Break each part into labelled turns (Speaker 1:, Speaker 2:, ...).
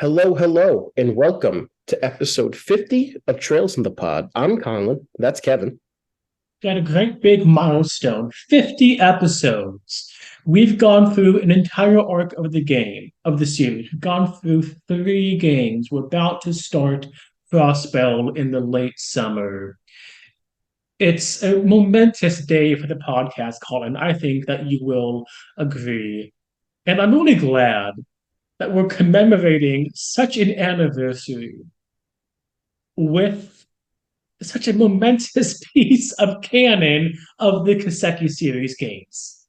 Speaker 1: Hello, hello, and welcome to episode 50 of Trails in the Pod. I'm Colin. That's Kevin.
Speaker 2: Got a great big milestone, 50 episodes. We've gone through an entire arc of the series. We've gone through three games. We're about to start Crossbell in the late summer. It's a momentous day for the podcast, Colin. I think that you will agree. And I'm really glad that we're commemorating such an anniversary with such a momentous piece of canon of the Kaseki series games.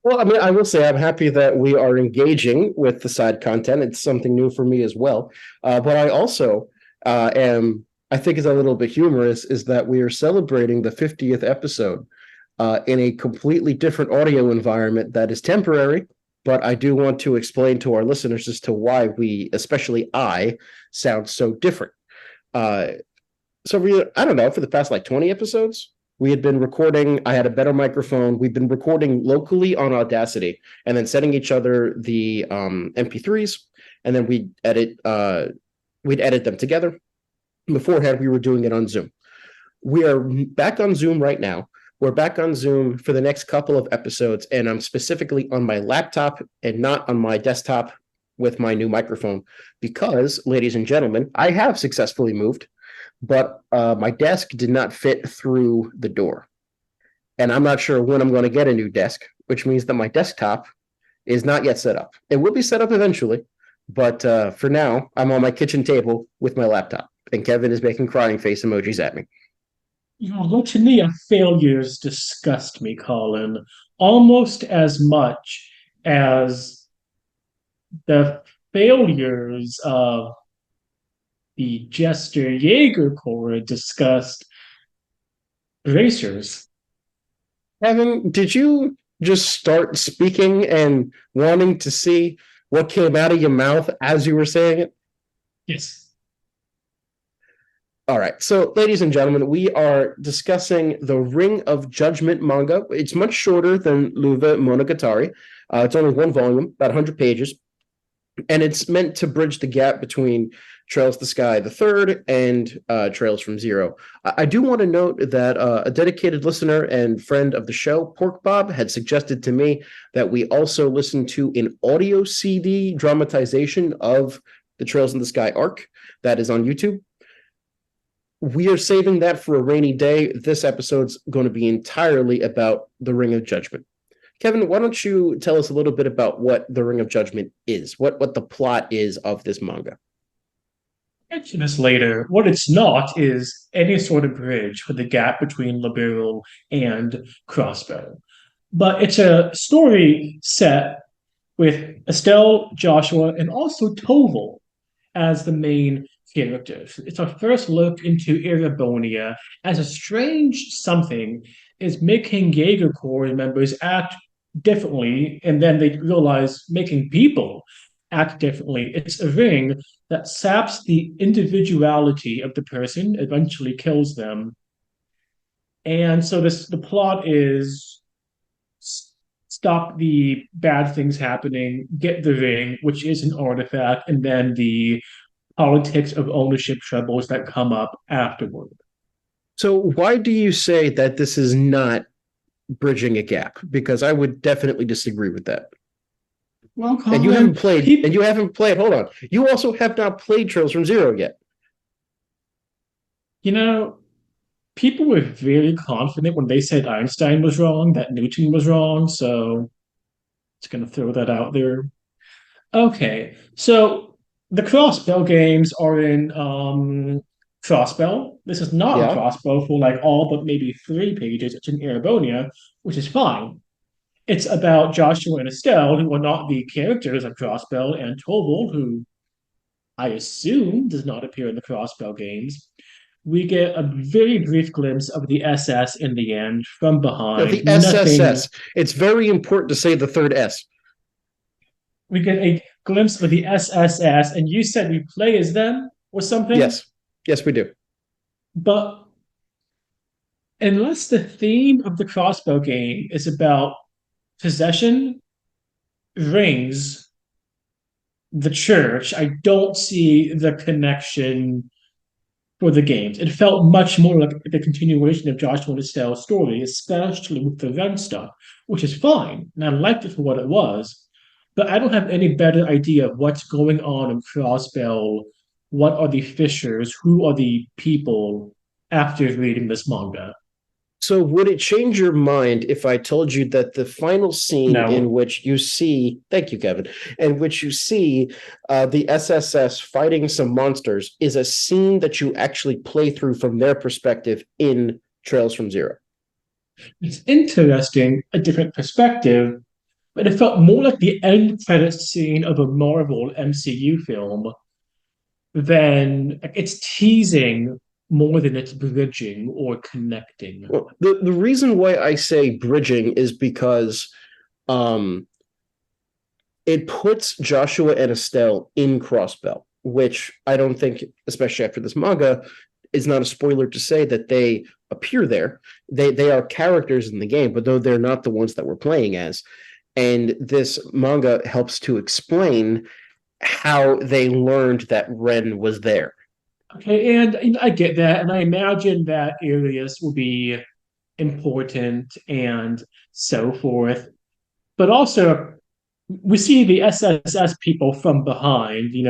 Speaker 1: Well, I mean, I will say I'm happy that we are engaging with the side content. It's something new for me as well. But I also I think is a little bit humorous, is that we are celebrating the 50th episode in a completely different audio environment that is temporary. But I do want to explain to our listeners as to why we, especially I, sound so different. Uh, I don't know, for the past like 20 episodes, we had been recording. I had a better microphone. We've been recording locally on Audacity and then sending each other the MP3s, and then we'd edit them together. Beforehand, we were doing it on Zoom. We are back on Zoom right now. We're back on Zoom for the next couple of episodes, and I'm specifically on my laptop and not on my desktop with my new microphone because, ladies and gentlemen, I have successfully moved, but my desk did not fit through the door. And I'm not sure when I'm going to get a new desk, which means that my desktop is not yet set up. It will be set up eventually, but for now, I'm on my kitchen table with my laptop, and Kevin is making crying face emojis at me.
Speaker 2: Your litany of failures disgust me, Colin, almost as much as the failures of the Jester Jaeger Corps disgust racers.
Speaker 1: Kevin, did you just start speaking and wanting to see what came out of your mouth as you were saying it?
Speaker 2: Yes.
Speaker 1: All right. So, ladies and gentlemen, we are discussing the Ring of Judgment manga. It's much shorter than Luva Monogatari. It's only one volume, about 100 pages, and it's meant to bridge the gap between Trails to Sky the Third and Trails from Zero. I do want to note that a dedicated listener and friend of the show, Pork Bob, had suggested to me that we also listen to an audio CD dramatization of the Trails in the Sky arc that is on YouTube. We are saving that for a rainy day. This episode's going to be entirely about the Ring of Judgment. Kevin, why don't you tell us a little bit about what the Ring of Judgment is, what the plot is of this manga?
Speaker 2: Mention this later. What it's not is any sort of bridge for the gap between Liberal and Crossbow. But it's a story set with Estelle, Joshua, and also Toval as the main characters. It's our first look into Erebonia as a strange something is making Jaeger Corps members act differently, and then they realize making people act differently. It's a ring that saps the individuality of the person, eventually kills them. And so the plot is stop the bad things happening, get the ring, which is an artifact, and then the politics of ownership troubles that come up afterward.
Speaker 1: So, why do you say that this is not bridging a gap? Because I would definitely disagree with that.
Speaker 2: Well,
Speaker 1: And
Speaker 2: Colin,
Speaker 1: you haven't played, hold on. You also have not played Trails from Zero yet.
Speaker 2: you know, people were very confident when they said Einstein was wrong, that Newton was wrong. So just going to throw that out there. Okay, so the Crossbell games are in Crossbell. This is not in
Speaker 1: Yeah.
Speaker 2: Crossbow for like all but maybe 3 pages. It's in Erebonia, which is fine. It's about Joshua and Estelle, who are not the characters of Crossbell, and Toval, who I assume does not appear in the Crossbell games. We get a very brief glimpse of the SS in the end from
Speaker 1: No,
Speaker 2: behind.
Speaker 1: the
Speaker 2: Nothing.
Speaker 1: SSS. It's very important to say the third S.
Speaker 2: We get a glimpse of the SSS, and you said we play as them or something.
Speaker 1: Yes. Yes, we do.
Speaker 2: But unless the theme of the Crossbow game is about possession, rings, the church, I don't see the connection for the games. It felt much more like the continuation of Joshua and Estelle's story, especially with the Ren stuff, which is fine, and I liked it for what it was. But I don't have any better idea of what's going on in Crossbell. What are the fissures? Who are the people after reading this manga?
Speaker 1: So would it change your mind if I told you that the final scene in
Speaker 2: No.
Speaker 1: which you see, thank you, Kevin, in which you see the SSS fighting some monsters is a scene that you actually play through from their perspective in Trails from Zero?
Speaker 2: It's interesting, a different perspective, but it felt more like the end credits scene of a Marvel MCU film than it's teasing more than it's bridging or connecting.
Speaker 1: Well, the reason why I say bridging is because um, it puts Joshua and Estelle in Crossbell, which I don't think, especially after this manga, is not a spoiler to say that they appear there. They are characters in the game, but though they're not the ones that we're playing as. And this manga helps to explain how they learned that Ren was there.
Speaker 2: Okay, and I get that, and I imagine that areas will be important and so forth. But also, we see the SSS people from behind. You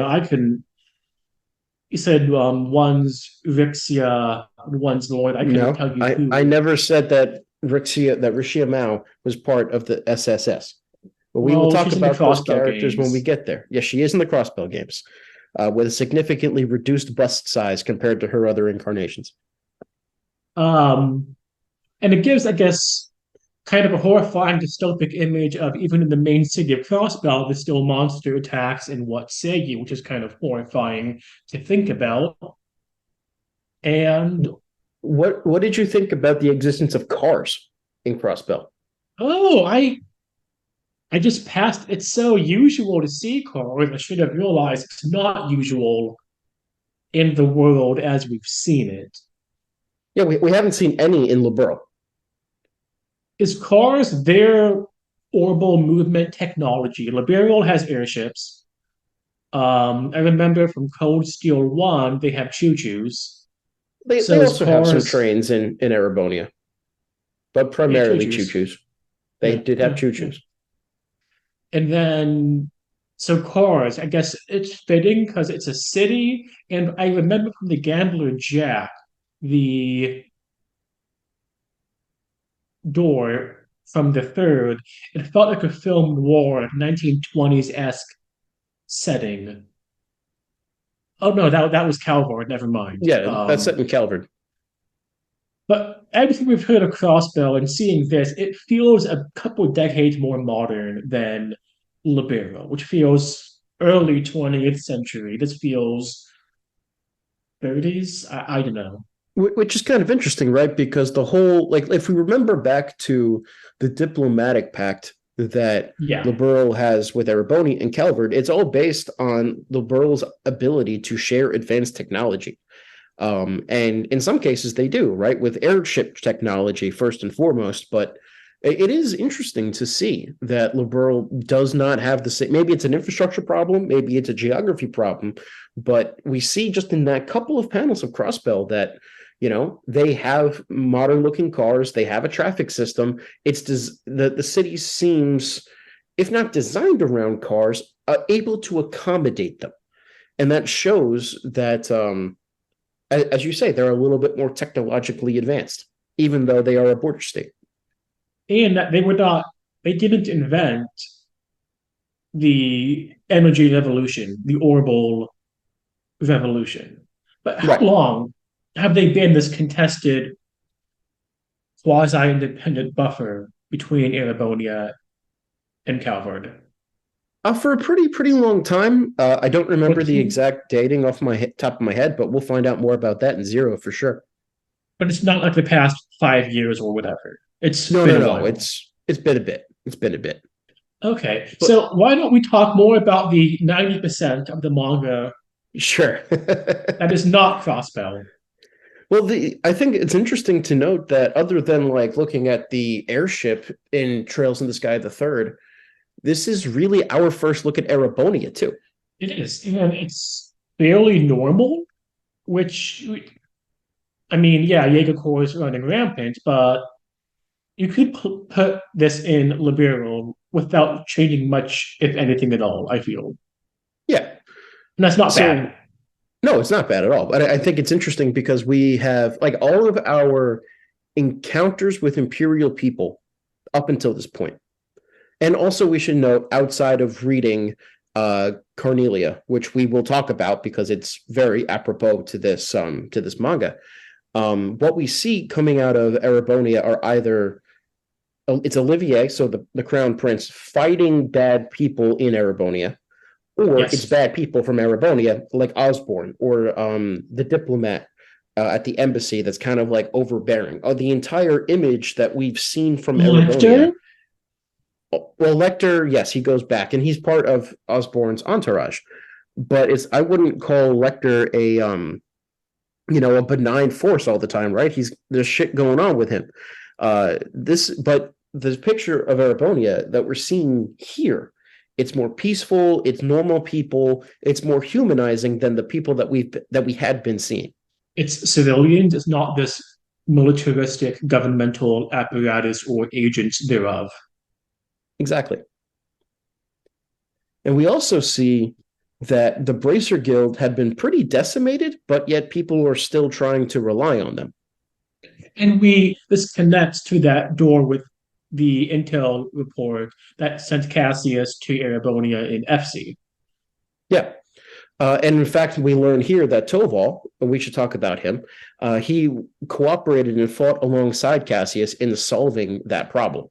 Speaker 2: said one's Rixia, one's Lord. I couldn't
Speaker 1: No,
Speaker 2: tell you
Speaker 1: I
Speaker 2: who.
Speaker 1: never said that Rixia Mao was part of the SSS. But we will
Speaker 2: Well,
Speaker 1: talk
Speaker 2: she's in the
Speaker 1: about those
Speaker 2: Crossbell
Speaker 1: characters when we
Speaker 2: games.
Speaker 1: get there. Yes, she is in the Crossbell games, with a significantly reduced bust size compared to her other incarnations.
Speaker 2: Um, and it gives, I guess, kind of a horrifying dystopic image of even in the main city of Crossbell, there's still monster attacks and what say you, which is kind of horrifying to think about. And
Speaker 1: What did you think about the existence of cars in Crossbell?
Speaker 2: oh, I just passed. It's so usual to see cars. I should have realized it's not usual in the world as we've seen it.
Speaker 1: Yeah, we haven't seen any in Liberl.
Speaker 2: Is cars their orbital movement technology? Liberal has airships. I remember from Cold Steel 1, they have choo-choos.
Speaker 1: They
Speaker 2: So is
Speaker 1: also have some
Speaker 2: cars,
Speaker 1: trains in Erebonia, but
Speaker 2: yeah,
Speaker 1: primarily
Speaker 2: choo-choos.
Speaker 1: choo-choos. They
Speaker 2: Yeah,
Speaker 1: did have
Speaker 2: yeah, yeah.
Speaker 1: choo-choos.
Speaker 2: And then, so cars, I guess it's fitting because it's a city. And I remember from the Gambler Jack, the door from the third, it felt like a film noir, 1920s-esque setting. Oh no, that was Calvard, never mind.
Speaker 1: Yeah, that's set in Calvert.
Speaker 2: But everything we've heard of Crossbell and seeing this, it feels a couple decades more modern than Libero, which feels early 20th century. This feels 30s. I don't know.
Speaker 1: Which is kind of interesting, right? Because the whole, like, if we remember back to the diplomatic pact that
Speaker 2: Yeah,
Speaker 1: Liberal has with Erebonia and Calvert, it's all based on Liberal's ability to share advanced technology. And in some cases, they do, right? With airship technology, first and foremost. But it is interesting to see that Liberal does not have the same. Maybe it's an infrastructure problem, maybe it's a geography problem, but we see just in that couple of panels of Crossbell that they have modern looking cars, they have a traffic system. The city seems, if not designed around cars, able to accommodate them, and that shows that as you say, they're a little bit more technologically advanced, even though they are a border state.
Speaker 2: and that they didn't invent the energy revolution, the orbital revolution. But how
Speaker 1: Right.
Speaker 2: long have they been this contested quasi-independent buffer between Erebonia and Calvard?
Speaker 1: For a pretty long time. I don't remember
Speaker 2: But
Speaker 1: the exact dating off my top of my head, but we'll find out more about that in Zero for sure.
Speaker 2: but it's not like the past 5 years or whatever. It's
Speaker 1: No,
Speaker 2: been
Speaker 1: no,
Speaker 2: a
Speaker 1: no.
Speaker 2: while.
Speaker 1: It's been a bit. It's been a bit.
Speaker 2: Okay,
Speaker 1: But
Speaker 2: so why don't we talk more about the 90% of the manga
Speaker 1: sure.
Speaker 2: that is not Crossbell?
Speaker 1: Well, I think it's interesting to note that other than like looking at the airship in Trails in the Sky the Third, this is really our first look at Erebonia too.
Speaker 2: It is, and it's fairly normal, which I mean, yeah, Jaeger is running rampant, but you could put this in liberal without changing much, if anything at all, I feel. And
Speaker 1: Yeah.
Speaker 2: that's not
Speaker 1: So
Speaker 2: bad.
Speaker 1: no, it's not bad at all. But I think it's interesting because we have like all of our encounters with imperial people up until this point. And also we should note outside of reading Carnelia, which we will talk about because it's very apropos to this manga. What we see coming out of Erebonia are either it's Olivier, so the crown prince, fighting bad people in Erebonia, or it's
Speaker 2: Yes.
Speaker 1: bad people from Erebonia, like Osborne, or the diplomat at the embassy that's kind of like overbearing. The entire image that we've seen from Erebonia.
Speaker 2: Lecter?
Speaker 1: Well, Lecter, yes, he goes back, and he's part of Osborne's entourage, but it's I wouldn't call Lecter a benign force all the time, right? There's shit going on with him. But the picture of Erebonia that we're seeing here, it's more peaceful, it's normal people, it's more humanizing than the people that we had been seeing.
Speaker 2: It's civilians, it's not this militaristic governmental apparatus or agents thereof.
Speaker 1: Exactly. And we also see that the Bracer Guild had been pretty decimated, but yet people are still trying to rely on them.
Speaker 2: And this connects to that door with the intel report that sent Cassius to Erebonia in FC.
Speaker 1: Yeah. And in fact, we learn here that Toval, and we should talk about him, he cooperated and fought alongside Cassius in solving that problem.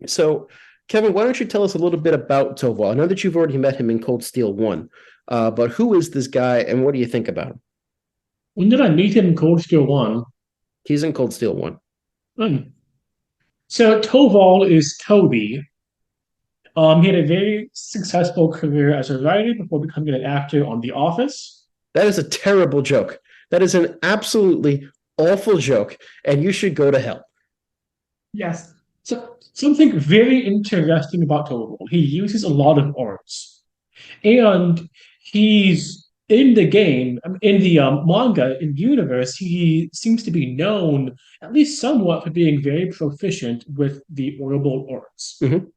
Speaker 1: So, Kevin, why don't you tell us a little bit about Toval? I know that you've already met him in Cold Steel 1, but who is this guy and what do you think about him?
Speaker 2: When did I meet him in Cold Steel 1?
Speaker 1: He's in Cold Steel 1.
Speaker 2: Hmm. So Toval is Toby. He had a very successful career as a writer before becoming an actor on The Office.
Speaker 1: That is a terrible joke. That is an absolutely awful joke, and you should go to hell.
Speaker 2: Yes. So something very interesting about Toval. He uses a lot of arts, and he's in the game, in the manga, in universe. He seems to be known, at least somewhat, for being very proficient with the orbital arts.
Speaker 1: Mm-hmm.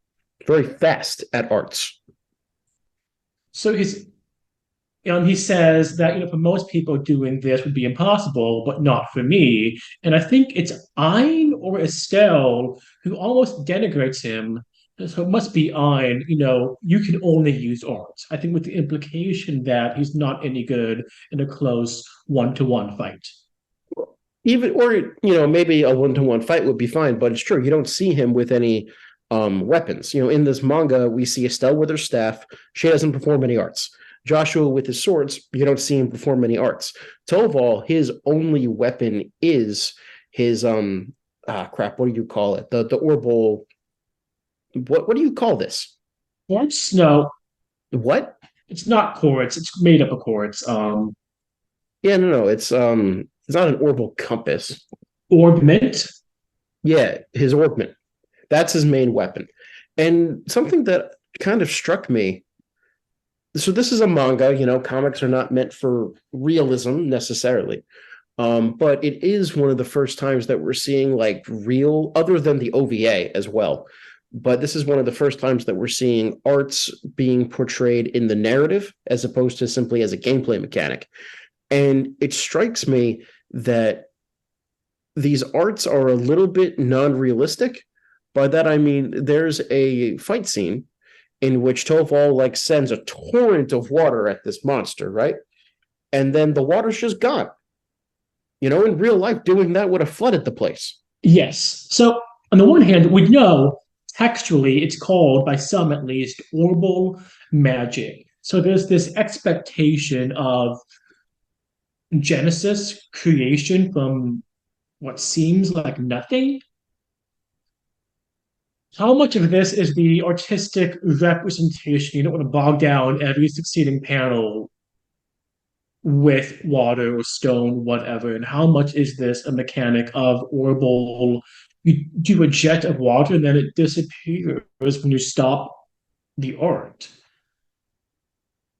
Speaker 1: Very fast at arts.
Speaker 2: So he says that for most people doing this would be impossible, but not for me. And I think it's Ein or Estelle who almost denigrates him. So it must be Ein. You can only use arts. I think with the implication that he's not any good in a close one-to-one fight.
Speaker 1: Even or maybe a one-to-one fight would be fine, but it's true you don't see him with any weapons. In this manga we see Estelle with her staff. She doesn't perform any arts. Joshua with his swords, you don't see him perform any arts. Toval, his only weapon is his what do you call it? The orbital. What do you call this?
Speaker 2: Quartz? No,
Speaker 1: What?
Speaker 2: it's not quartz. It's made up of quartz.
Speaker 1: Yeah, no, it's not an orbital compass.
Speaker 2: Orbment.
Speaker 1: Yeah, his orbment. That's his main weapon. And something that kind of struck me. So this is a manga, comics are not meant for realism necessarily. But it is one of the first times that we're seeing like real, other than the OVA as well. But this is one of the first times that we're seeing arts being portrayed in the narrative as opposed to simply as a gameplay mechanic. And it strikes me that these arts are a little bit non-realistic. By that I mean there's a fight scene in which Toval like sends a torrent of water at this monster, right? And then the water's just gone. In real life, doing that would have flooded the place.
Speaker 2: Yes. So on the one hand, we know textually it's called, by some at least, orbital magic. So there's this expectation of Genesis creation from what seems like nothing. How much of this is the artistic representation? You don't want to bog down every succeeding panel with water or stone, whatever. And how much is this a mechanic of orbital? You do a jet of water and then it disappears when you stop the art.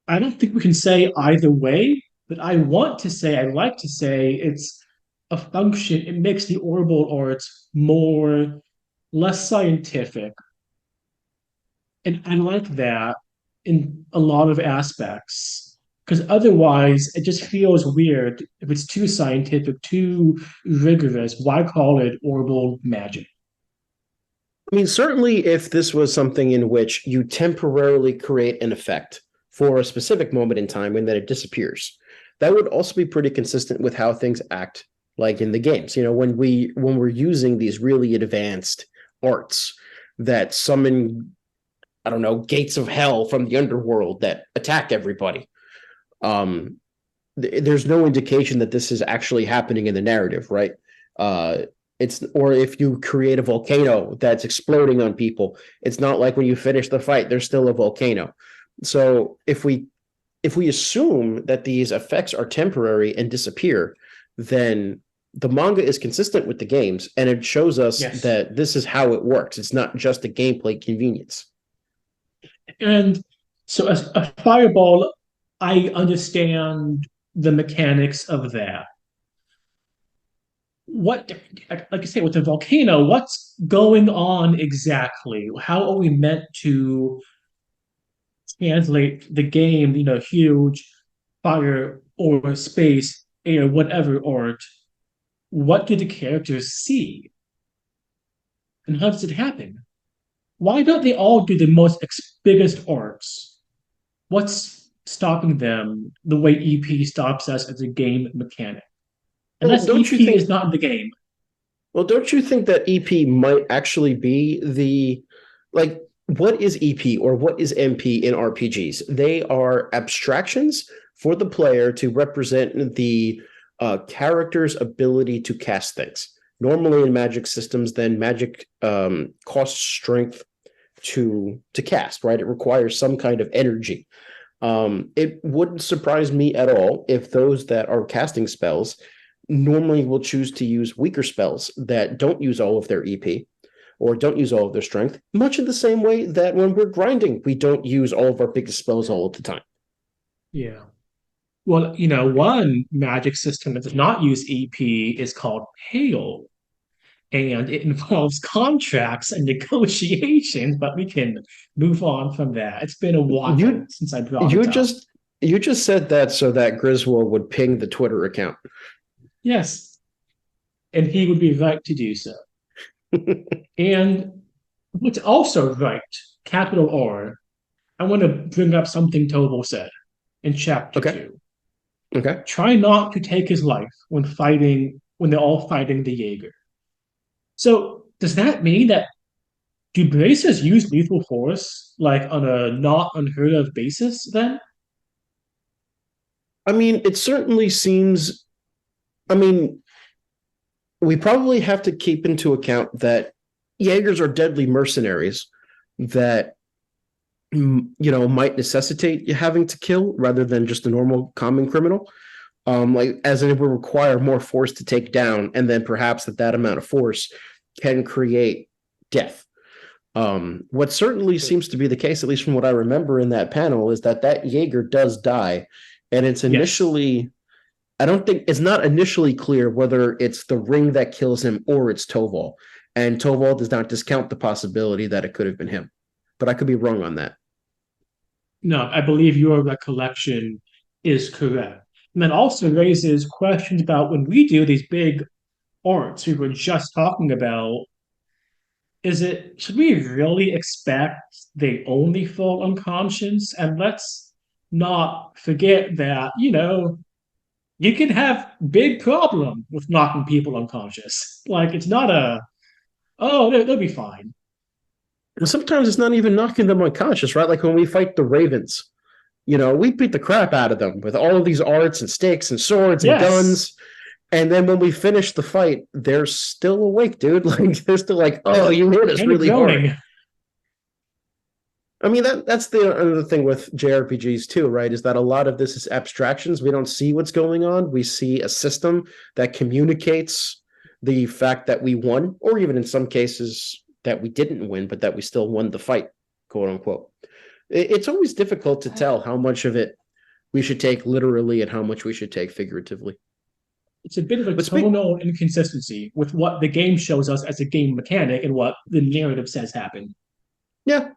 Speaker 2: I don't think we can say either way, but I'd like to say it's a function, it makes the orbital arts less scientific. And I like that in a lot of aspects. Because otherwise, it just feels weird if it's too scientific, too rigorous. Why call it orbital magic?
Speaker 1: I mean, certainly if this was something in which you temporarily create an effect for a specific moment in time and then it disappears, that would also be pretty consistent with how things act like in the games. When we're using these really advanced arts that summon, I don't know, gates of hell from the underworld that attack everybody. Um, there's no indication that this is actually happening in the narrative, right? Uh, it's or if you create a volcano that's exploding on people, it's not like when you finish the fight, there's still a volcano. So if we assume that these effects are temporary and disappear, then the manga is consistent with the games, and it shows us
Speaker 2: Yes.
Speaker 1: that this is how it works. It's not just a gameplay convenience.
Speaker 2: And so as a fireball, I understand the mechanics of that. What, like I say, with the volcano, what's going on exactly? How are we meant to translate the game, huge fire or space, air, whatever art? What do the characters see? And how does it happen? Why don't they all do the biggest arcs? What's stopping them the way EP stops us as a game mechanic?
Speaker 1: Well,
Speaker 2: Unless
Speaker 1: don't you
Speaker 2: EP is
Speaker 1: think
Speaker 2: not in the game.
Speaker 1: Well, don't you think that EP might actually be like, what is EP or what is MP in RPGs? They are abstractions for the player to represent the character's ability to cast things. Normally in magic systems, then magic costs strength to cast, right? It requires some kind of energy. It wouldn't surprise me at all if those that are casting spells normally will choose to use weaker spells that don't use all of their EP or don't use all of their strength, much in the same way that when we're grinding, we don't use all of our biggest spells all of the time.
Speaker 2: Yeah. Well, one magic system that does not use EP is called Hail, and it involves contracts and negotiations, but we can move on from that. It's been a while
Speaker 1: You
Speaker 2: since I brought
Speaker 1: you
Speaker 2: it up.
Speaker 1: just you just said that so that Griswold would ping the Twitter account.
Speaker 2: Yes, and he would be right to do so. And what's also right, capital R, I want to bring up something Toval said in chapter
Speaker 1: Okay.
Speaker 2: 2.
Speaker 1: Okay.
Speaker 2: Try not to take his life when they're all fighting the Jaeger. So does that mean that do braces use lethal force like on a not unheard of basis then?
Speaker 1: I mean, it certainly seems. I mean, we probably have to keep into account that Jaegers are deadly mercenaries that might necessitate you having to kill rather than just a normal common criminal. Like as it would require more force to take down, and then perhaps that amount of force can create death. What certainly seems to be the case, at least from what I remember in that panel, is that Jaeger does die, and it's
Speaker 2: Yes.
Speaker 1: initially. I don't think it's not initially clear whether it's the ring that kills him or it's Toval, and Toval does not discount the possibility that it could have been him, but I could be wrong on that.
Speaker 2: No, I believe your recollection is correct. And that also raises questions about when we do these big arts we were just talking about, should we really expect they only fall unconscious? And let's not forget that, you can have big problem with knocking people unconscious. Like it's not oh, they'll be fine.
Speaker 1: And sometimes it's not even knocking them unconscious, right? Like when we fight the Ravens, we beat the crap out of them with all of these arts and sticks and swords and
Speaker 2: Yes.
Speaker 1: guns. And then when we finish the fight, they're still awake, dude. Like they're still like, oh, you hit us
Speaker 2: And
Speaker 1: really hard.
Speaker 2: groaning.
Speaker 1: I mean, that's the other thing with JRPGs too, right? Is that a lot of this is abstractions. We don't see what's going on. We see a system that communicates the fact that we won, or even in some cases that we didn't win, but that we still won the fight, quote unquote. It's always difficult to tell how much of it we should take literally and how much we should take figuratively.
Speaker 2: It's a bit of a
Speaker 1: But speak,
Speaker 2: tonal inconsistency with what the game shows us as a game mechanic and what the narrative says happened.
Speaker 1: yeah.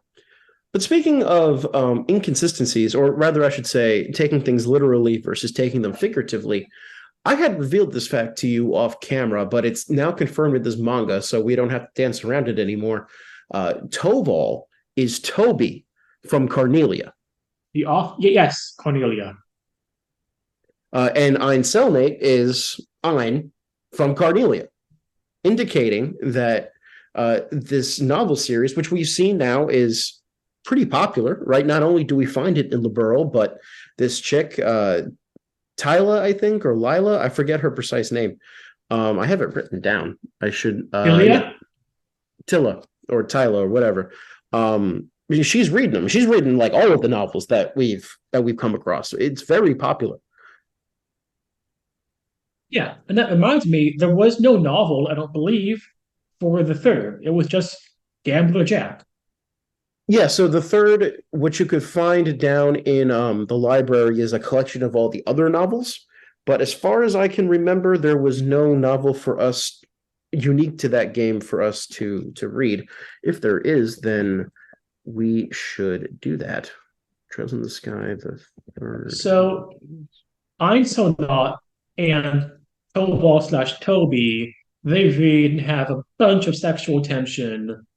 Speaker 1: But speaking of inconsistencies, or rather, I should say, taking things literally versus taking them figuratively, I had revealed this fact to you off camera, but it's now confirmed in this manga, so we don't have to dance around it anymore. Toval is Toby from Carnelia.
Speaker 2: Yes, Cornelia.
Speaker 1: And Einselnate is Ein from Carnelia, indicating that this novel series, which we've seen now, is pretty popular, right? Not only do we find it in Liberl, but this chick, Tila, I think, or Lila, I forget her precise name. I have it written down. I should.
Speaker 2: Ilya?
Speaker 1: Tila or Tyla or whatever. She's reading them. She's reading like all of the novels that we've come across. It's very popular.
Speaker 2: Yeah, and that reminds me, there was no novel, I don't believe, for the third. It was just Gambler Jack.
Speaker 1: Yeah, so the third, what you could find down in the library, is a collection of all the other novels. But as far as I can remember, there was no novel for us unique to that game for us to read. If there is, then we should do that. Trails in the Sky, the third.
Speaker 2: So Einzelnot and Toval/Toby, they read and have a bunch of sexual tension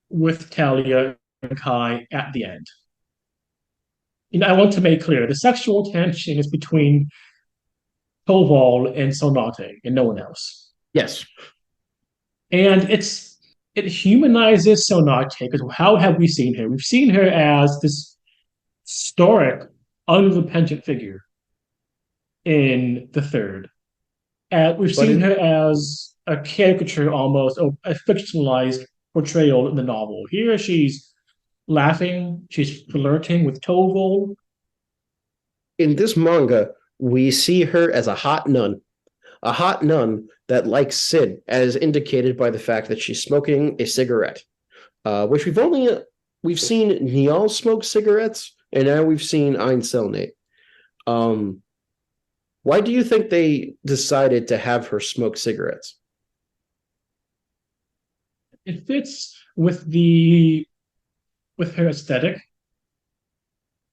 Speaker 2: with Talia and Kai at the end. I want to make clear the sexual tension is between Toval and Sonate and no one else.
Speaker 1: Yes.
Speaker 2: And it humanizes Sonate because how have we seen her? We've seen her as this stoic, unrepentant figure in the third. And we've seen her as a caricature almost, or a fictionalized portrayal in the novel. Here she's laughing, she's flirting with Toval.
Speaker 1: In this manga, we see her as a hot nun that likes Sid, as indicated by the fact that she's smoking a cigarette, which we've seen Niall smoke cigarettes, and now we've seen Einselnate. Why do you think they decided to have her smoke cigarettes?
Speaker 2: It fits with her aesthetic.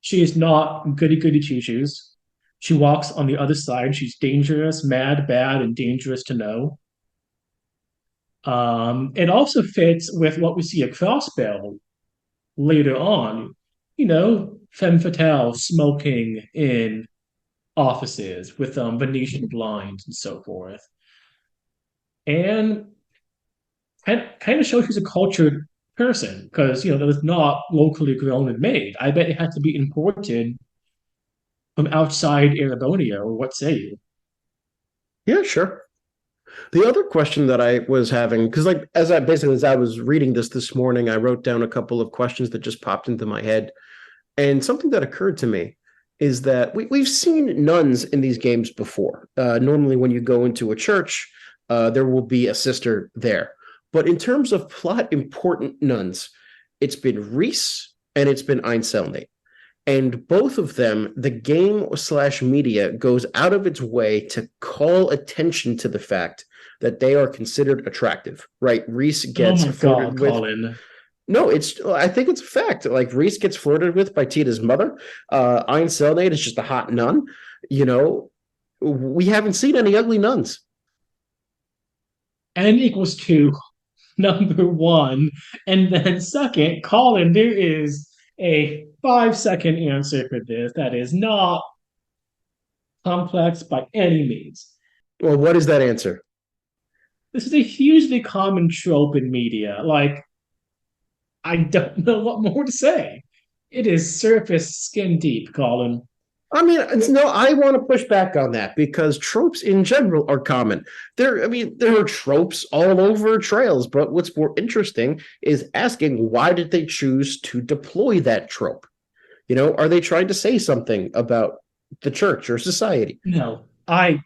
Speaker 2: She is not goody goody two shoes. She walks on the other side. She's dangerous, mad, bad, and dangerous to know. It also fits with what we see at Crossbell later on. Femme fatale smoking in offices with Venetian blinds and so forth. And kind of shows she's a cultured person because, that was not locally grown and made. I bet it had to be imported from outside Erebonia, or what say you?
Speaker 1: Yeah, sure. The other question that I was having, because as I was reading this morning, I wrote down a couple of questions that just popped into my head, and something that occurred to me is that we've seen nuns in these games before. Normally, when you go into a church, there will be a sister there. But in terms of plot important nuns, it's been Reese and it's been Einselnate. And both of them, the game/media goes out of its way to call attention to the fact that they are considered attractive, right? Reese gets flirted with.
Speaker 2: Colin.
Speaker 1: No, I think it's a fact. Like Reese gets flirted with by Tita's mother. Einselnate is just a hot nun. We haven't seen any ugly nuns.
Speaker 2: N equals 2, number 1. And then second, Colin, there is a 5-second answer for this that is not complex by any means.
Speaker 1: Well, what is that answer?
Speaker 2: This is a hugely common trope in media. I don't know what more to say. It is surface skin deep, Colin.
Speaker 1: I mean, no, I want to push back on that because tropes in general are common. There are tropes all over trails, but what's more interesting is asking why did they choose to deploy that trope? Are they trying to say something about the church or society?
Speaker 2: No, I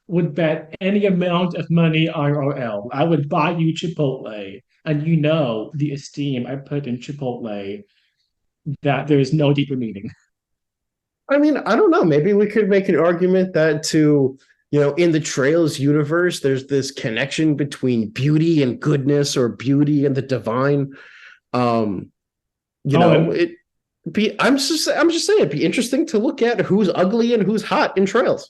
Speaker 2: would bet any amount of money IRL. I would buy you Chipotle and you know the esteem I put in Chipotle, that there is no deeper meaning.
Speaker 1: I mean, I don't know. Maybe we could make an argument that in the Trails universe, there's this connection between beauty and goodness or beauty and the divine. Um, you know,
Speaker 2: Colin,
Speaker 1: it be I'm just saying it'd be interesting to look at who's ugly and who's hot in Trails.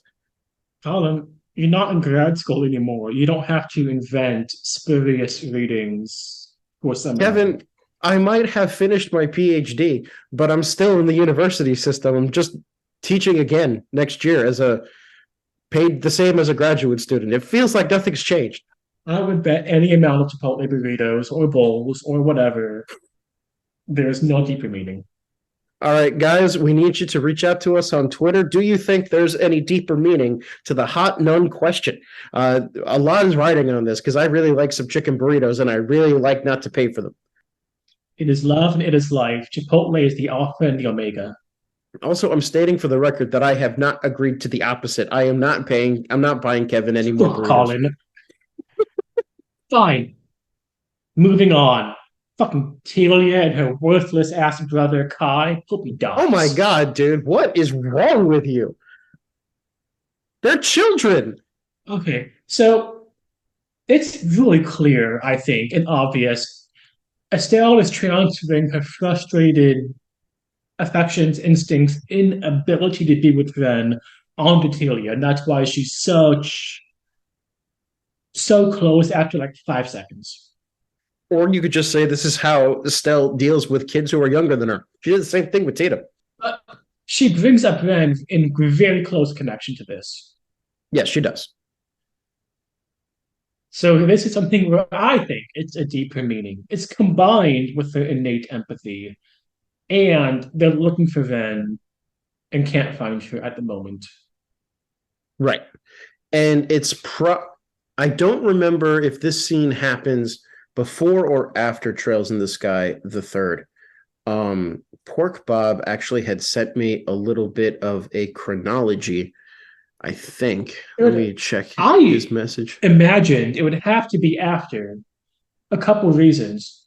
Speaker 2: Colin, you're not in grad school anymore. You don't have to invent spurious readings for seminar.
Speaker 1: Kevin, I might have finished my PhD, but I'm still in the university system. I'm just teaching again next year as a paid the same as a graduate student. It feels like nothing's changed.
Speaker 2: I would bet any amount of Chipotle burritos or bowls or whatever, there's no deeper meaning.
Speaker 1: All right, guys, we need you to reach out to us on Twitter. Do you think there's any deeper meaning to the hot nun question? A lot is writing on this because I really like some chicken burritos and I really like not to pay for them.
Speaker 2: It is love and it is life. Chipotle is the alpha and the omega.
Speaker 1: Also, I'm stating for the record that I have not agreed to the opposite. I'm not buying Kevin any more
Speaker 2: Oh,
Speaker 1: burritos.
Speaker 2: Colin. Fine. Moving on. Fucking Tila and her worthless ass brother Kai. Hope he dies.
Speaker 1: Oh my god, dude, what is wrong with you? They're children.
Speaker 2: Okay, so it's really clear, I think, and obvious. Estelle is transferring her frustrated affections, instincts, inability to be with Ren onto Telia, and that's why she's so close after like 5 seconds.
Speaker 1: Or you could just say this is how Estelle deals with kids who are younger than her. She did the same thing with Tatum.
Speaker 2: But she brings up Ren in very close connection to this.
Speaker 1: Yes, she does.
Speaker 2: So this is something where I think it's a deeper meaning. It's combined with their innate empathy, and they're looking for Ren and can't find her at the moment.
Speaker 1: Right. And I don't remember if this scene happens before or after Trails in the Sky the third. Pork Bob actually had sent me a little bit of a chronology, I think. Let me check his message.
Speaker 2: Imagined it would have to be after a couple of reasons.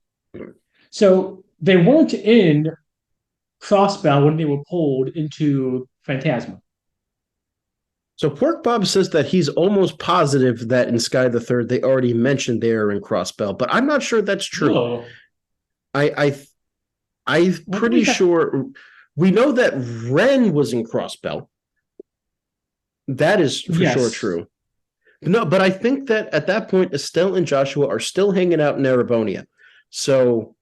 Speaker 2: So they weren't in Crossbell when they were pulled into Phantasma.
Speaker 1: So Pork Bob says that he's almost positive that in Sky the Third they already mentioned they are in Crossbell, but I'm not sure that's true.
Speaker 2: Oh.
Speaker 1: I'm pretty sure we know that Renne was in Crossbell. That is for sure true. No, but I think that at that point, Estelle and Joshua are still hanging out in Erebonia. So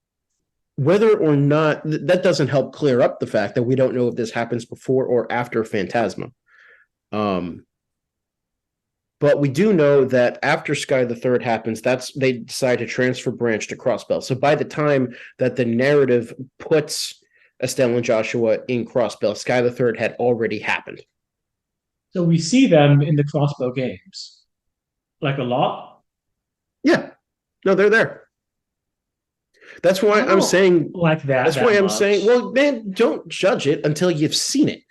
Speaker 1: whether or not that doesn't help clear up the fact that we don't know if this happens before or after Phantasma. But we do know that after Sky the Third happens, they decide to transfer Branch to Crossbell. So by the time that the narrative puts Estelle and Joshua in Crossbell, Sky the Third had already happened.
Speaker 2: So we see them in the Crossbow games, like a lot.
Speaker 1: Yeah, no, they're there. That's why I'm saying
Speaker 2: like that.
Speaker 1: That's why I'm saying, well, man, don't judge it until you've seen it.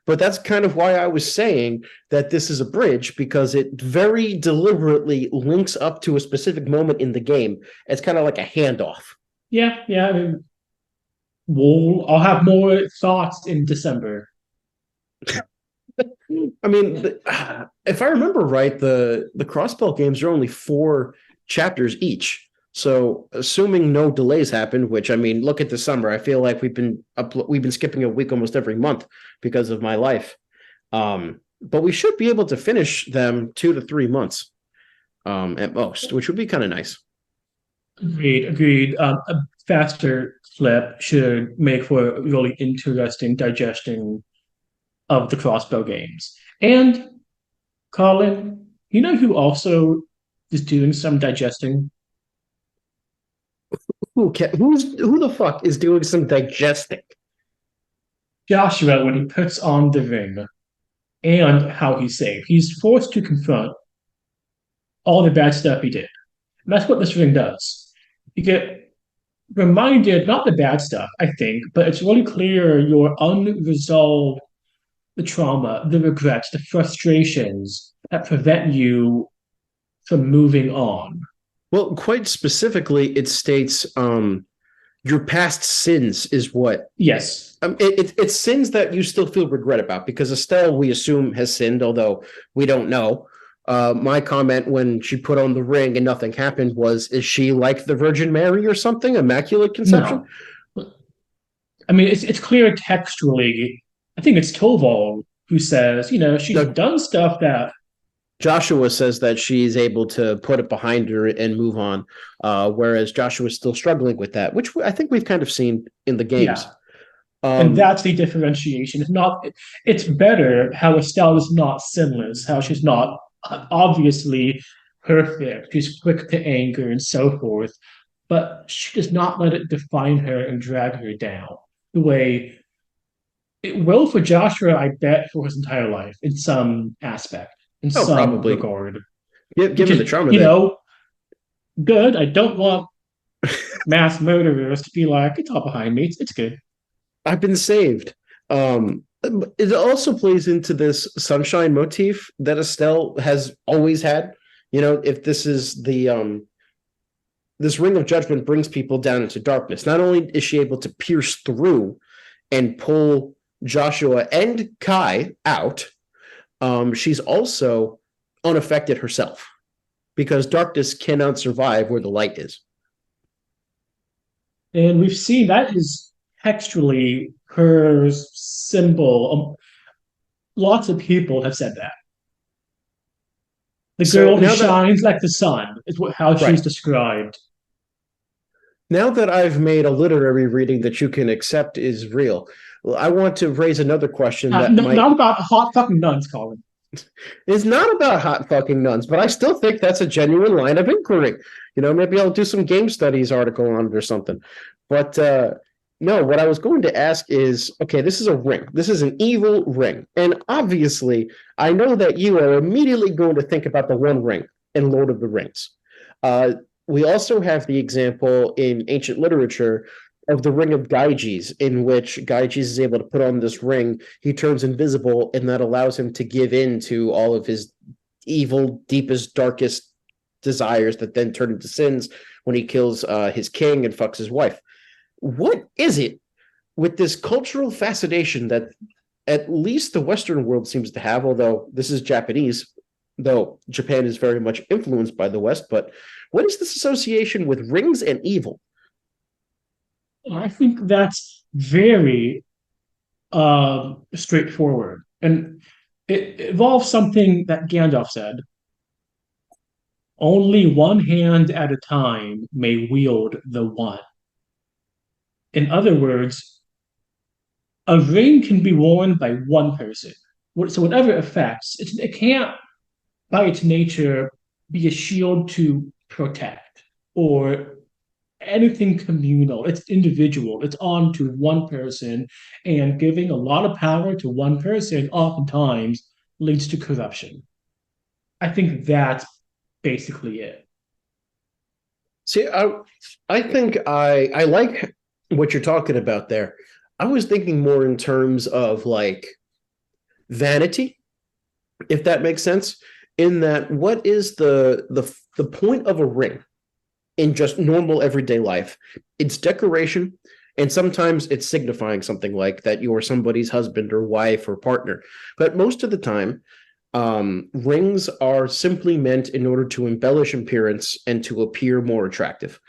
Speaker 1: But that's kind of why I was saying that this is a bridge, because it very deliberately links up to a specific moment in the game. It's kind of like a handoff.
Speaker 2: Yeah. I mean, I'll have more thoughts in December.
Speaker 1: I mean, if I remember right, the Crossbell games are only 4 chapters each. So, assuming no delays happen, which I mean, look at the summer. I feel like we've been skipping a week almost every month because of my life. But we should be able to finish them 2 to 3 months at most, which would be kind of nice.
Speaker 2: Agreed. A faster flip should make for a really interesting digestion of the Crossbow games. And Colin, you know who also is doing some digesting?
Speaker 1: Who the fuck is doing some digesting?
Speaker 2: Joshua, when he puts on the ring, and how he's saved. He's forced to confront all the bad stuff he did. And that's what this ring does. You get reminded, not the bad stuff, I think, but it's really clear your unresolved, the trauma, the regrets, the frustrations that prevent you from moving on.
Speaker 1: Well, quite specifically, it states your past sins is what
Speaker 2: Yes.
Speaker 1: it's sins that you still feel regret about because Estelle, we assume, has sinned, although we don't know. My comment when she put on the ring and nothing happened was, is she like the Virgin Mary or something? Immaculate conception?
Speaker 2: No. I mean, it's clear textually. I think it's Toval who says, she's
Speaker 1: No,
Speaker 2: done stuff that,
Speaker 1: Joshua says that she's able to put it behind her and move on, whereas Joshua's still struggling with that, which I think we've kind of seen in the games.
Speaker 2: yeah, and
Speaker 1: Um,
Speaker 2: that's the differentiation. It's better how Estelle is not sinless, how she's not obviously perfect, she's quick to anger and so forth, but she does not let it define her and drag her down the way it will for Joshua, I bet, for his entire life in some aspect, in
Speaker 1: oh,
Speaker 2: some
Speaker 1: probably.
Speaker 2: regard. Which
Speaker 1: Given the
Speaker 2: is,
Speaker 1: trauma that
Speaker 2: good. I don't want mass murderers to be like, it's all behind me. It's good.
Speaker 1: I've been saved. It also plays into this sunshine motif that Estelle has always had. If this is this ring of judgment brings people down into darkness. Not only is she able to pierce through and pull Joshua and Kai out, she's also unaffected herself because darkness cannot survive where the light is.
Speaker 2: And we've seen that is textually her symbol. Lots of people have said that. The
Speaker 1: So
Speaker 2: girl who
Speaker 1: now that
Speaker 2: shines like the sun is how she's
Speaker 1: right
Speaker 2: described.
Speaker 1: now that I've made a literary reading that you can accept is real, I want to raise another question that might
Speaker 2: Not about hot fucking nuns, Colin.
Speaker 1: is not about hot fucking nuns, but I still think that's a genuine line of inquiry. Maybe I'll do some game studies article on it or something. But no, what I was going to ask is, okay, this is a ring. This is an evil ring. And obviously, I know that you are immediately going to think about the One Ring in Lord of the Rings. Uh, we also have the example in ancient literature of the Ring of Gyges, in which Gyges is able to put on this ring. He turns invisible, and that allows him to give in to all of his evil, deepest, darkest desires that then turn into sins when he kills his king and fucks his wife. What is it with this cultural fascination that at least the Western world seems to have, although this is Japanese, though Japan is very much influenced by the West, but what is this association with rings and evil?
Speaker 2: I think that's very straightforward. And it involves something that Gandalf said: only one hand at a time may wield the one. In other words, a ring can be worn by one person. So whatever affects, it can't, by its nature, be a shield to protect or anything communal. It's individual. It's on to one person, and giving a lot of power to one person oftentimes leads to corruption. I think that's basically it.
Speaker 1: See, I think I like what you're talking about there. I was thinking more in terms of like vanity, if that makes sense. In that, what is the point of a ring in just normal everyday life? It's decoration, and sometimes it's signifying something like that you're somebody's husband or wife or partner. But most of the time, rings are simply meant in order to embellish appearance and to appear more attractive.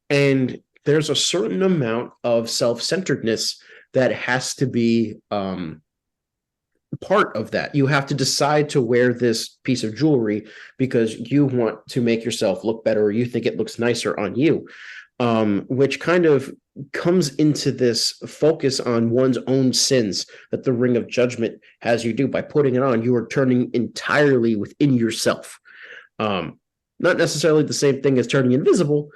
Speaker 1: And there's a certain amount of self-centeredness that has to be part of that. You have to decide to wear this piece of jewelry because you want to make yourself look better or you think it looks nicer on you, which kind of comes into this focus on one's own sins that the ring of judgment has you do. By putting it on, you are turning entirely within yourself. Not necessarily the same thing as turning invisible,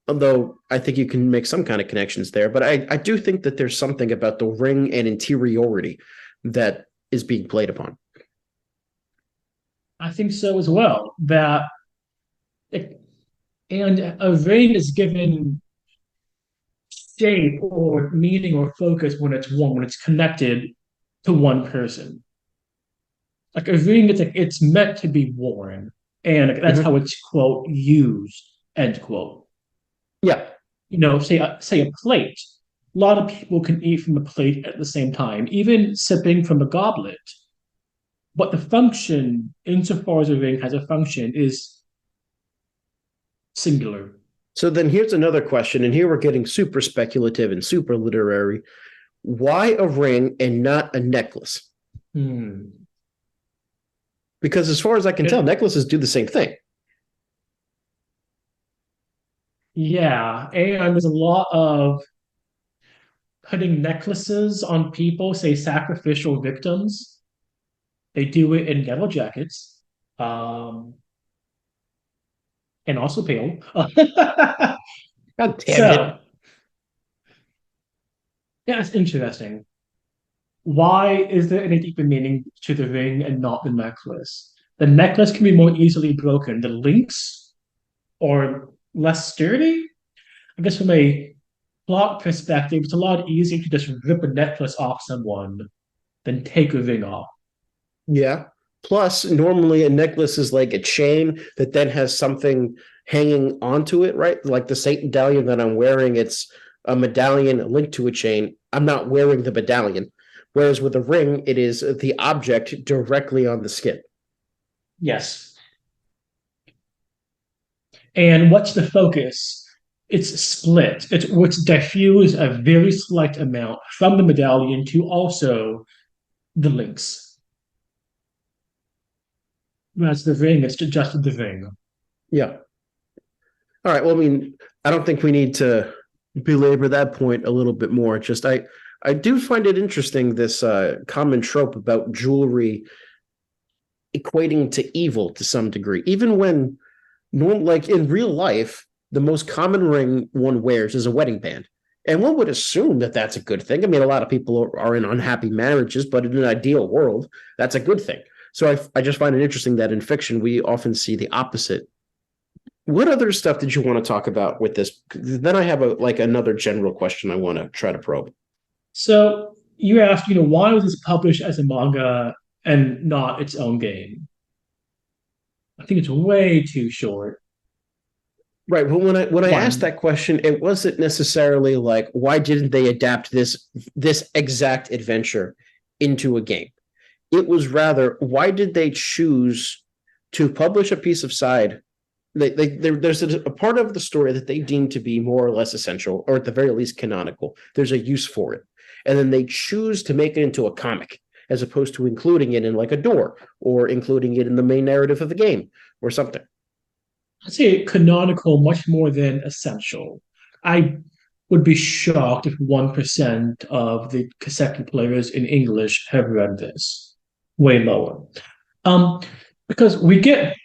Speaker 1: although I think you can make some kind of connections there. But I do think that there's something about the ring and interiority that is being played upon.
Speaker 2: I think so as well. And a ring is given shape or meaning or focus when it's one, when it's connected to one person. Like a ring, it's meant to be worn, and that's
Speaker 1: Mhm.
Speaker 2: how it's quote used. End quote.
Speaker 1: Yeah.
Speaker 2: Say a plate. A lot of people can eat from a plate at the same time, even sipping from a goblet. But the function, insofar as a ring has a function, is singular.
Speaker 1: So then here's another question, and here we're getting super speculative and super literary. Why a ring and not a necklace? Because as far as I can tell, necklaces do the same thing.
Speaker 2: Yeah, and there's a lot of putting necklaces on people, say sacrificial victims. They do it in yellow jackets, and also pale.
Speaker 1: God damn it.
Speaker 2: So, yeah, it's interesting. Why is there any deeper meaning to the ring and not the necklace? The necklace can be more easily broken. The links are less sturdy. I guess from a plot perspective, it's a lot easier to just rip a necklace off someone than take a ring off.
Speaker 1: Yeah. Plus, normally a necklace is like a chain that then has something hanging onto it, right? Like the Saint medallion that I'm wearing, it's a medallion linked to a chain. I'm not wearing the medallion. Whereas with a ring, it is the object directly on the skin.
Speaker 2: Yes. And what's the focus? It's split. It's diffused a very slight amount from the medallion to also the links. Whereas the ring, it's just the ring.
Speaker 1: Yeah. All right. Well, I mean, I don't think we need to belabor that point a little bit more. Just I do find it interesting, this common trope about jewelry equating to evil to some degree. Even when, like in real life, the most common ring one wears is a wedding band. And one would assume that that's a good thing. I mean, a lot of people are in unhappy marriages, but in an ideal world, that's a good thing. So I just find it interesting that in fiction, we often see the opposite. What other stuff did you want to talk about with this? Then I have another general question I want to try to probe.
Speaker 2: So you asked, why was this published as a manga and not its own game? I think it's way too short.
Speaker 1: Right. Well, when I asked that question, it wasn't necessarily like, why didn't they adapt this exact adventure into a game? It was rather, why did they choose to publish a piece of side? There's a part of the story that they deem to be more or less essential, or at the very least canonical. There's a use for it. And then they choose to make it into a comic, as opposed to including it in like a door, or including it in the main narrative of the game, or something.
Speaker 2: I'd say canonical much more than essential. I would be shocked if 1% of the cassette players in English have read this. Way lower. Because we get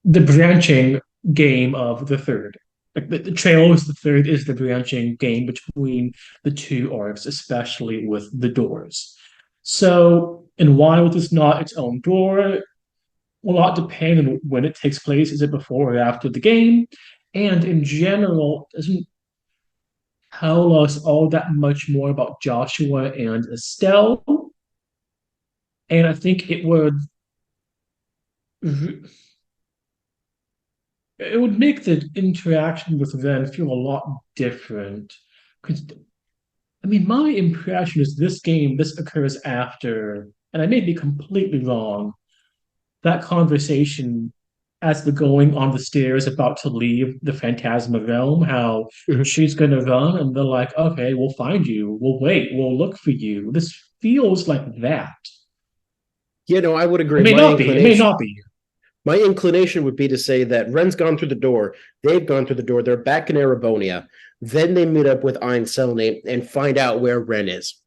Speaker 2: the branching game of the third. Like the Trails, the third is the branching game between the two arcs, especially with the doors. So, and why was this not its own door? A lot depends on when it takes place. Is it before or after the game? And in general, doesn't tell us all that much more about Joshua and Estelle. And I think it would make the interaction with Ren feel a lot different. Because I mean, my impression is this occurs after, and I may be completely wrong, that conversation as they're going on the stairs about to leave the Phantasma realm, how she's going to run, and they're like, okay, we'll find you. We'll wait. We'll look for you. This feels like that.
Speaker 1: I would agree.
Speaker 2: It may not be. It may not be.
Speaker 1: My inclination would be to say that Ren's gone through the door. They've gone through the door. They're back in Erebonia. Then they meet up with Ein Selene and find out where Ren is.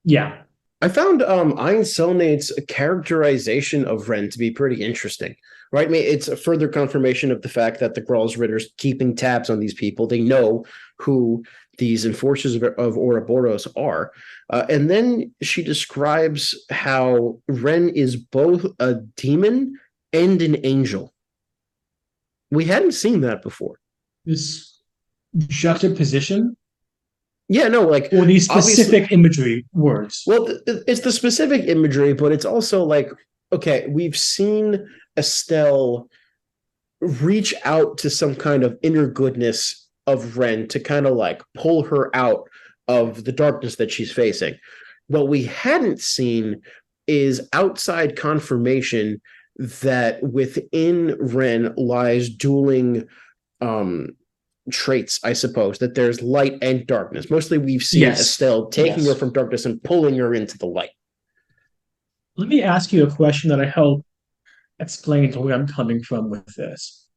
Speaker 2: Yeah.
Speaker 1: I found Ein Selene's characterization of Ren to be pretty interesting, right? I mean, it's a further confirmation of the fact that the Gralsritter's keeping tabs on these people. They know who these enforcers of Ouroboros are. And then she describes how Ren is both a demon and an angel. We hadn't seen that before.
Speaker 2: This juxtaposition.
Speaker 1: Yeah, no, like,
Speaker 2: or these specific imagery words.
Speaker 1: Well, it's the specific imagery, but it's also like, okay, we've seen Estelle reach out to some kind of inner goodness of Renne to kind of like pull her out of the darkness that she's facing. What we hadn't seen is outside confirmation that within Renne lies dueling traits, I suppose, that there's light and darkness. Mostly we've seen
Speaker 2: Yes.
Speaker 1: Estelle taking
Speaker 2: Yes.
Speaker 1: her from darkness and pulling her into the light.
Speaker 2: Let me ask you a question that I hope explains where I'm coming from with this.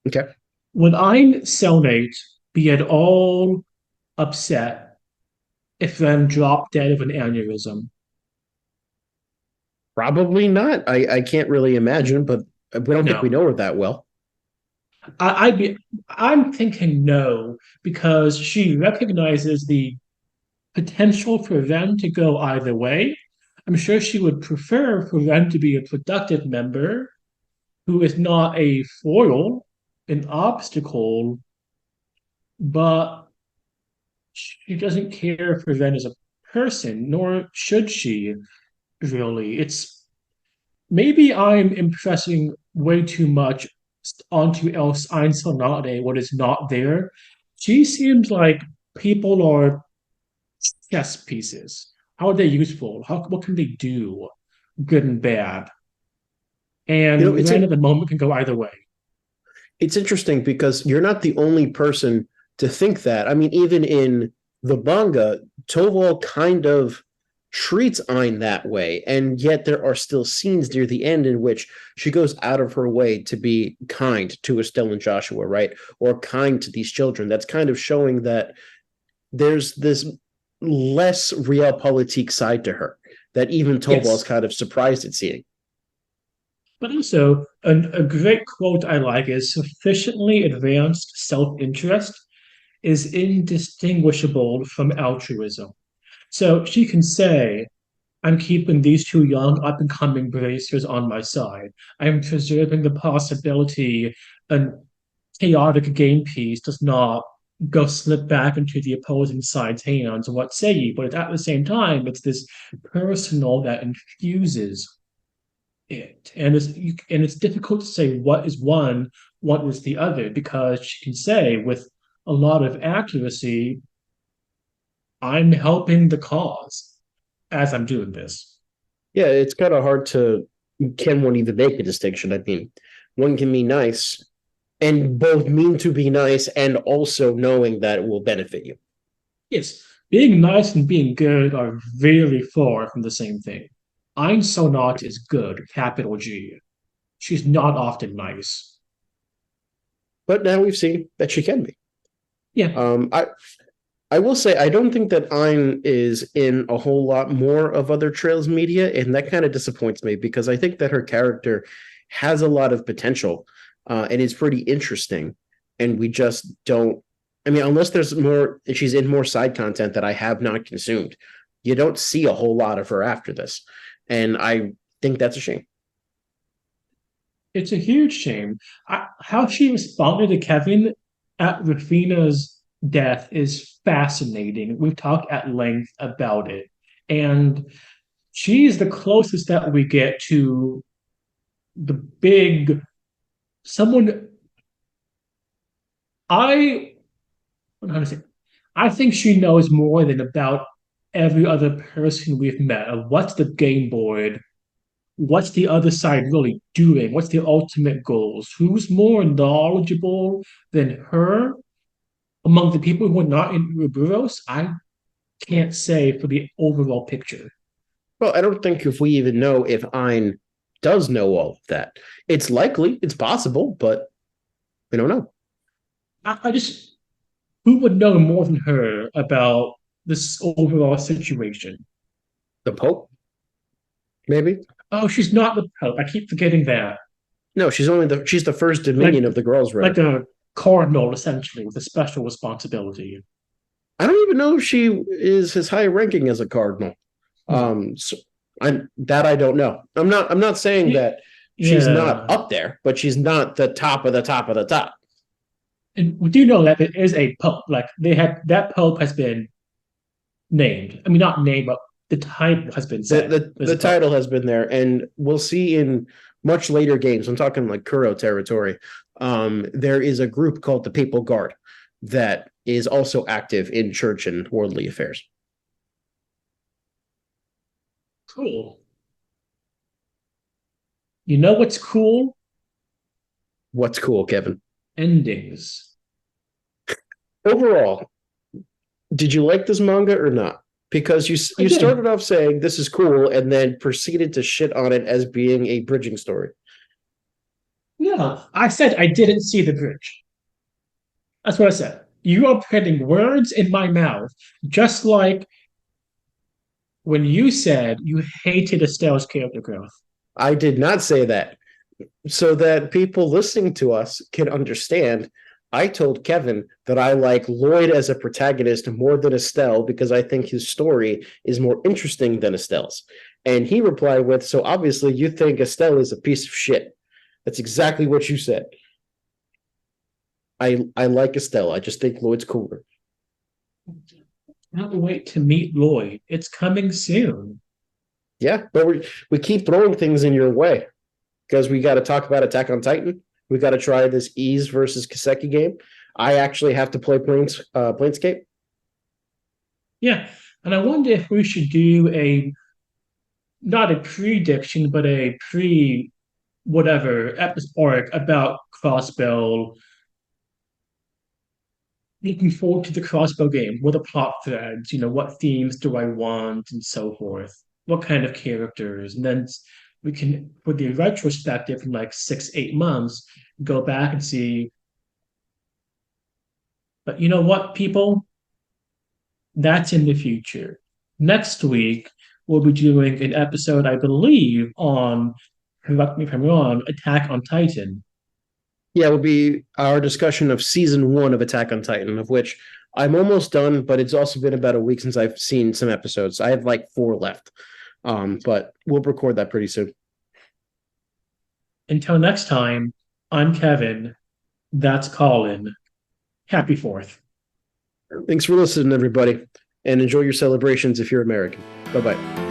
Speaker 1: Okay.
Speaker 2: Would ein cellmate be at all upset if them dropped dead of an aneurysm?
Speaker 1: Probably not. I can't really imagine, but we don't think we
Speaker 2: No.
Speaker 1: know her that well.
Speaker 2: I'm thinking no, because she recognizes the potential for them to go either way. I'm sure she would prefer for them to be a productive member who is not a foil, an obstacle, but she doesn't care for them as a person, nor should she really. It's maybe I'm impressing way too much onto else Einzelnade, what is not there. She seems like people are chess pieces. How are they useful? What can they do? Good and bad.
Speaker 1: You know,
Speaker 2: And then at the moment can go either way.
Speaker 1: it's interesting because you're not the only person to think that. I mean, even in the manga, Toval kind of treats Ein that way, and yet there are still scenes near the end in which she goes out of her way to be kind to Estelle and Joshua, right? Or kind to these children. That's kind of showing that there's this less realpolitik side to her that even Toval's
Speaker 2: Yes.
Speaker 1: kind of surprised at seeing.
Speaker 2: But also, a great quote I like is sufficiently advanced self interest is indistinguishable from altruism. So she can say, I'm keeping these two young up and coming bracers on my side. I'm preserving the possibility a chaotic game piece does not go slip back into the opposing side's hands. What say you? But at the same time, it's this personal that infuses it, and it's difficult to say what is one, what is the other, because she can say with a lot of accuracy, I'm helping the cause as I'm doing this.
Speaker 1: Yeah, it's kind of hard to, can one even make a distinction? I mean, one can be nice and both mean to be nice and also knowing that it will benefit you.
Speaker 2: Yes, being nice and being good are very far from the same thing. I'm so not is good, capital G. She's not often nice.
Speaker 1: But now we've seen that she can be.
Speaker 2: Yeah.
Speaker 1: I will say I don't think that Ein is in a whole lot more of other Trails media, and that kind of disappoints me because I think that her character has a lot of potential and is pretty interesting, and we just don't. I mean, unless there's more, she's in more side content that I have not consumed. You don't see a whole lot of her after this, and I think that's a shame.
Speaker 2: It's a huge shame. How she responded to Kevin at Rafina's death is fascinating. We've talked at length about it. And she's the closest that we get to the big someone. I how to say I think she knows more than about every other person we've met of what's the game board, what's the other side really doing, what's the ultimate goals, who's more knowledgeable than her among the people who are not in Ouroboros. I can't say for the overall picture.
Speaker 1: Well, I don't think if we even know if Ein does know all of that. It's likely, it's possible, but we don't know.
Speaker 2: I just who would know more than her about this overall situation?
Speaker 1: The Pope, maybe?
Speaker 2: Oh, she's not the Pope. I keep forgetting that.
Speaker 1: No, she's the first
Speaker 2: Like
Speaker 1: Dominion of the Girls'
Speaker 2: like
Speaker 1: Road.
Speaker 2: a cardinal, essentially, with a special responsibility.
Speaker 1: I don't even know if she is as high ranking as a cardinal.
Speaker 2: Hmm.
Speaker 1: So I don't know. I'm not saying that she's not
Speaker 2: Yeah.
Speaker 1: up there, but she's not the top of the top of the top.
Speaker 2: And we do know that there is a pope. Like they had that pope has been named. I mean, not named, but the title has been
Speaker 1: The
Speaker 2: said.
Speaker 1: the,
Speaker 2: There's a
Speaker 1: the
Speaker 2: pope.
Speaker 1: title has been there, and we'll see in much later games. I'm talking like Kuro territory. there is a group called the Papal Guard that is also active in church and worldly affairs.
Speaker 2: Cool. You know what's cool?
Speaker 1: What's cool, Kevin?
Speaker 2: Endings.
Speaker 1: Overall, did you like this manga or not? Because you started off saying this is cool and then proceeded to shit on it as being a bridging story.
Speaker 2: Yeah, I said I didn't see the bridge. That's what I said. You are putting words in my mouth, just like when you said you hated Estelle's character growth.
Speaker 1: I did not say that. So that people listening to us can understand, I told Kevin that I like Lloyd as a protagonist more than Estelle because I think his story is more interesting than Estelle's. And he replied with, so obviously you think Estelle is a piece of shit. That's exactly what you said. I like Estelle. I just think Lloyd's cooler.
Speaker 2: Can't wait to meet Lloyd. It's coming soon.
Speaker 1: Yeah, but we keep throwing things in your way because we got to talk about Attack on Titan. We got to try this Ease versus Kaseki game. I actually have to play Planescape.
Speaker 2: Yeah, and I wonder if we should do not a prediction, but a pre whatever episode about Crossbell. Looking forward to the Crossbell game. What are the plot threads? What themes do I want, and so forth. What kind of characters, and then we can, for the retrospective, in like 6-8 months, go back and see. But you know what, people? That's in the future. Next week, we'll be doing an episode, I believe, on, correct me if I'm wrong, Attack on Titan.
Speaker 1: Yeah, it will be our discussion of season 1 of Attack on Titan, of which I'm almost done, but it's also been about a week since I've seen some episodes. I have like 4 left, but we'll record that pretty soon.
Speaker 2: Until next time, I'm Kevin. That's Colin. Happy 4th.
Speaker 1: Thanks for listening, everybody, and enjoy your celebrations if you're American. Bye-bye.